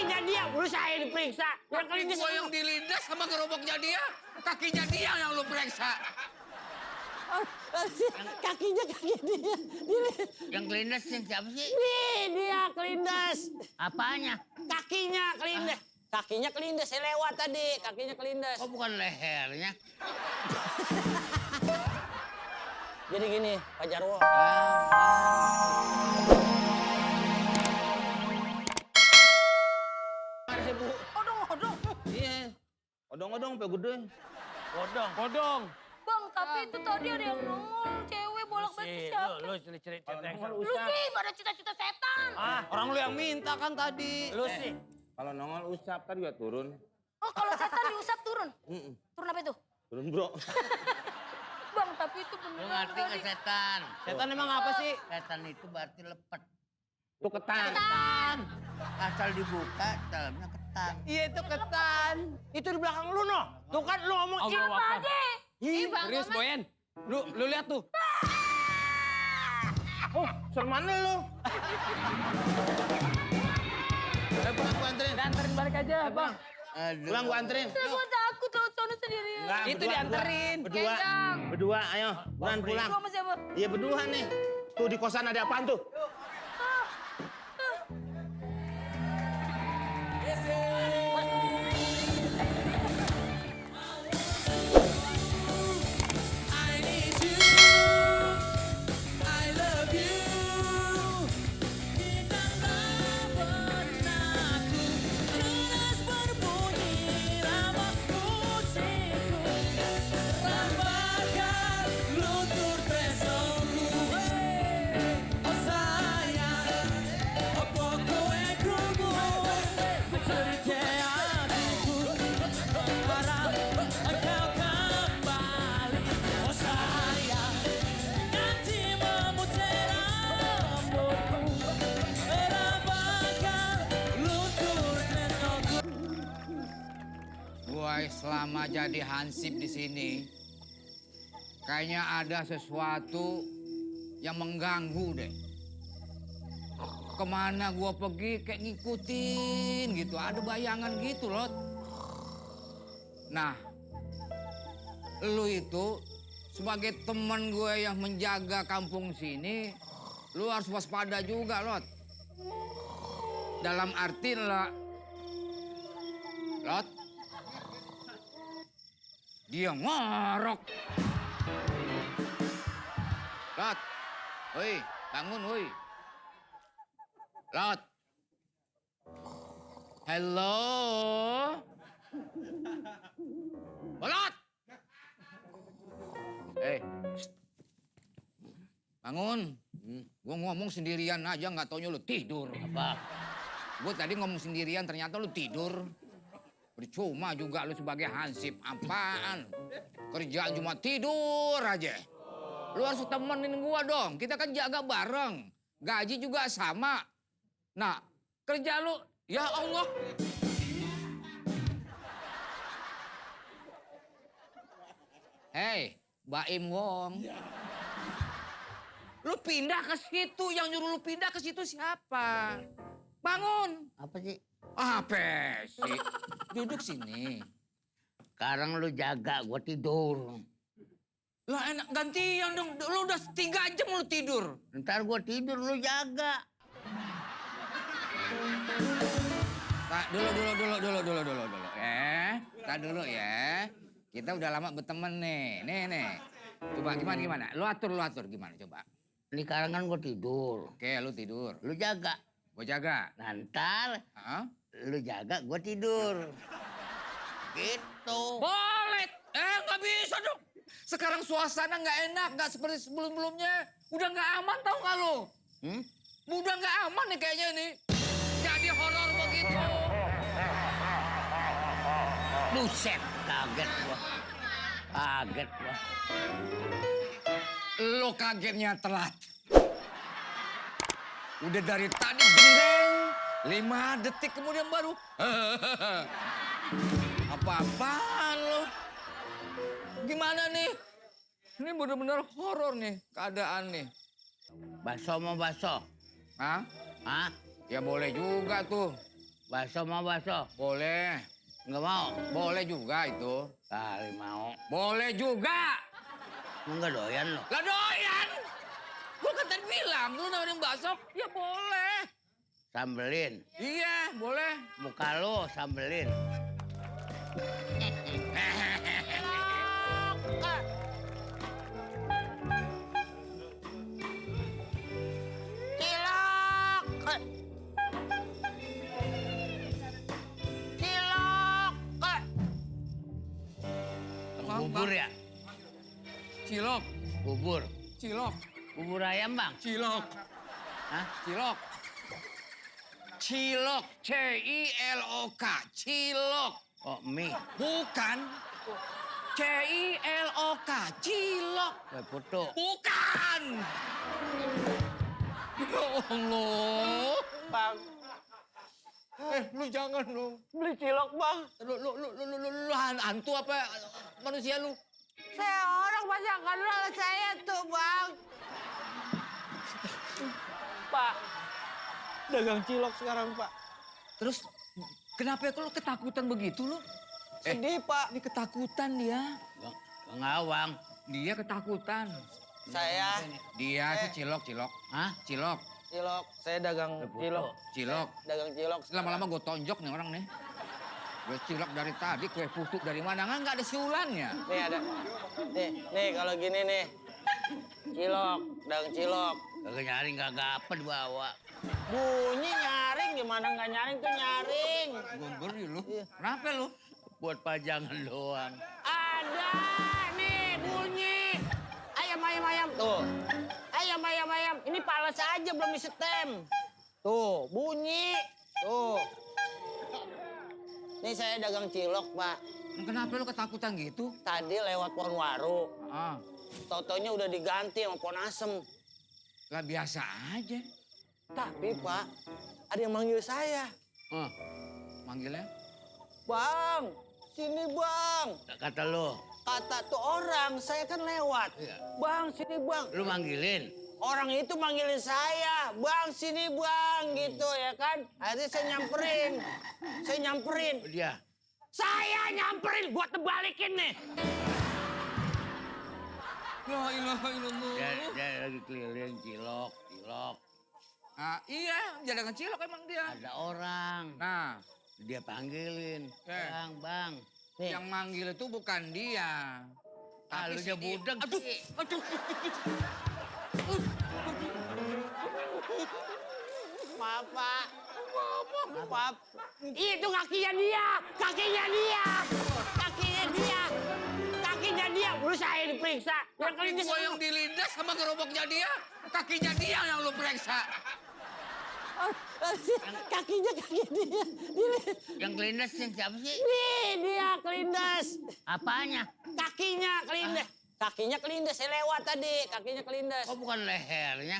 kakinya dia, udah saya diperiksa. Yang Kaki kelindes gua yang dilindas sama gerobaknya dia. Kakinya dia yang lu periksa. kakinya dia. Yang kelindas siapa sih? Nih dia kelindes. Apanya? Kakinya kelindes. Kakinya kelindes, saya lewat tadi. Kakinya kelindes. Oh bukan lehernya. Jadi gini, Pak Jarwo. Odong. Iya. Odong-odong sampai gede. Bodong. Bang, tapi itu tadi ada yang nongol, cewek bolak-balik siapa? Lu cerita yang Lu sih gak ada cita-cita setan. orang lu yang minta kan tadi. Lu sih. Kalau nongol usap kan juga turun. Oh, kalau setan diusap turun? Turun apa itu? Turun bro. Bang, tapi itu Lu beneran ngerti tadi. ke setan? Setan emang apa sih? Setan itu berarti lepet. Itu ketan. Asal dibuka, dalamnya ketan. Iya itu ketan. Itu di belakang lu, no. Tuh kan lu ngomong. Allah Apa Akbar. aja? Ih, Bang, Serius Mamat. Boyen? Lu lihat tuh. Oh, mana lu? Pulang gua anterin. Anterin balik aja, Bang. Aduh. Pulang gua anterin. Gua takut laut sono sendirian. Enggak, Itu dianterin. Berdua. Gendang. Berdua, ayo. Buruan pulang. Gua sama siapa? Iya berdua nih. Tuh di kosan ada apaan tuh? Gua selama jadi hansip di sini, kayaknya ada sesuatu yang mengganggu deh. Kemana gua pergi kayak ngikutin gitu, ada bayangan gitu loh. Nah, lu itu sebagai teman gue yang menjaga kampung sini, lu harus waspada juga, Lot. Dalam arti Lot, dia ngorok. Lot, woi, bangun, woi. Lot. Hello. Lot. Bangun. Gua ngomong sendirian aja, nggak taunya lu tidur. Apa? Gue tadi ngomong sendirian, ternyata lu tidur. Percuma juga lu sebagai hansip. Apaan? Kerjaan cuma tidur aja. Lu harus temenin gua dong. Kita kan jaga bareng. Gaji juga sama. Nah, kerja lu, ya Allah. Hei, Baim Wong. Lu pindah ke situ, yang nyuruh lu pindah ke situ siapa? Bangun. Apa sih? Apa sih? Duduk sini. Sekarang lu jaga, gua tidur. Lah enak gantian dong. Lu udah 3 jam lu tidur. Ntar gua tidur, lu jaga. Tak dulu. Tak dulu ya. Kita udah lama berteman nih. Nih. Coba gimana? Lu atur gimana coba? Ini sekarang kan gua tidur. Oke, lu tidur. Lu jaga. Gua jaga. Nah, ntar Hah? lu jaga, gua tidur. Gitu. Boleh. Nggak bisa dong. Sekarang suasana nggak enak, nggak seperti sebelum-sebelumnya. Udah nggak aman tau nggak lu? Udah nggak aman nih kayaknya nih. Jadi horor begitu. Buset, kaget gua. Lo kagetnya telat. Udah dari tadi gendeng, 5 detik kemudian baru. Apa-apaan lo? Gimana nih? Ini bener-bener horor nih keadaan nih. Baso mau baso. Hah? Hah? Ya boleh juga tuh. Bakso mau bakso? Boleh. Nggak mau? Boleh juga itu. Kali mau. Boleh juga. Lu nggak doyan lo? Lah doyan. Gua kan tadi bilang, lu nawarin bakso, ya boleh. Sambelin. Iya, boleh. Muka lo sambelin. Cilok. Cilok. Bubur ya? Cilok, Bubur. cilok, Bubur ayam bang? cilok, Hah? cilok. Cilok, C-I-L-O-K, cilok. Oh mie. Bukan. C-I-L-O-K, cilok. Kue putu. Bukan. Ya Allah. Bang, Lu jangan lu. beli cilok, Bang. Lu hantu apa manusia lu? Saya orang masa kenal saya tuh, Bang. Pak, dagang cilok sekarang, Pak. Terus kenapa lu ketakutan begitu lu? Sedih, Pak. Ini ketakutan dia. Bang Awang. Dia ketakutan. Saya Dia si cilok. Hah? Cilok, cilok, saya dagang Kue putu. cilok. cilok. Dagang cilok. Lama-lama gue tonjok nih orang nih. Gue cilok dari tadi, kue putu dari mana? Nggak ada siulannya. Nih ada. Nih kalau gini nih. Cilok, dagang cilok. Kagak nyaring kagak apa dibawa. Bunyi nyaring, gimana nggak nyaring tuh nyaring. Gue ngeri lu. Kenapa lu? Buat pajangan doang. Ada nih bunyi. Ayam. Tuh. Ayam. Ini pales aja belum disetem. Tuh, bunyi. Tuh. Nih saya dagang cilok, Pak. Kenapa lu ketakutan gitu? Tadi lewat pohon waru. Ah, Totonya udah diganti sama pohon asem. lah biasa aja. Tapi, Pak, ada yang manggil saya. Ah, manggilnya? Bang, sini, Bang. Kata lo. Kata tuh orang, saya kan lewat. Iya. Bang, sini, Bang. Lu manggilin. Orang itu manggilin saya, Bang, sini, Bang, gitu ya kan. Akhirnya saya nyamperin. Dia. Saya nyamperin, gua tebalikin nih. La ilaha illallah. Dia lagi keliling cilok. Ah, iya, jadakan cilok emang dia. Ada orang. Nah, Dia panggilin. Bang. Nih. yang manggil itu bukan dia. Ah, lu aja budeg Aduh, sih. aduh. Maaf, Pak. Maaf. Itu kakinya dia. Udah saya diperiksa. Yang kali ini Gua yang dilindas sama gerobaknya dia, kakinya dia yang lu periksa. kakinya dia. Yang kelindes yang siapa sih? Nih dia kelindes. Apanya? Kakinya kelindes. Kakinya kelindes, saya lewat tadi. Kakinya kelindes. Oh bukan lehernya.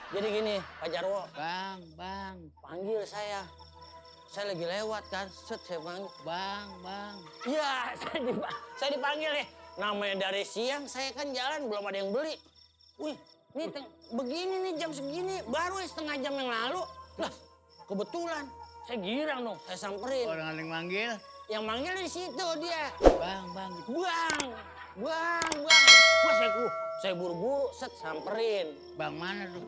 Jadi gini, Pak Jarwo. Bang. Panggil saya. Saya lagi lewat kan, saya panggil. Bang. Iya, saya dipanggil nih. Namanya dari siang, saya kan jalan belum ada yang beli. Wih, ini begini nih jam segini, baru setengah jam yang lalu. Lah, kebetulan. Saya girang dong, saya samperin. Orang yang manggil. Yang manggil di situ dia. Bang. Bang. Wah, saya buru-buru, samperin. Bang mana tuh?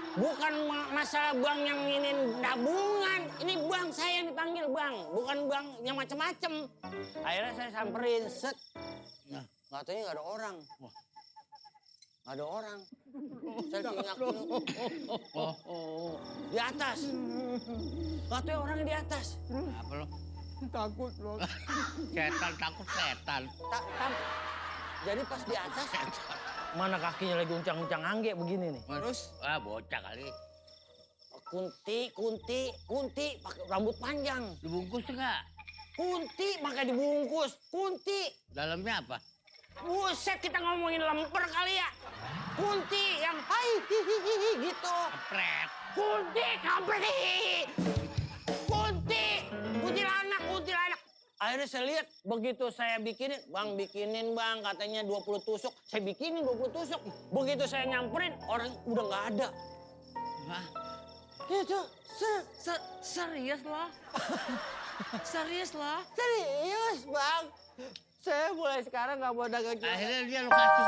Bukan masalah bang yang ingin tabungan. Ini bang saya yang dipanggil bang. Bukan bang yang macem-macem. Akhirnya saya samperin, set. Nah. Nggak taunya nggak ada orang. Nggak ada orang. Saya tinggal dulu. Di atas. Nggak taunya orang di atas. Apa lo? Takut lo. Takut setan. Jadi pas di atas, mana kakinya lagi uncang-uncang angge begini nih. Terus? Wah bocah kali. Kunti, pakai rambut panjang. Dibungkus enggak? Kunti, pakai dibungkus. Kunti. Dalamnya apa? Buset, kita ngomongin lemper kali ya. Kunti yang hai hihihi gitu. Pret. Kunti, kampret hihihi. Kuntilanak. Akhirnya saya lihat, begitu saya bikinin bang, katanya 20 tusuk. Saya bikinin 20 tusuk. Begitu saya nyamperin, orang udah nggak ada. Itu, Serius lah. Serius lah. serius bang. Saya mulai sekarang nggak mau dagang cewek. Akhirnya dia lu kasih.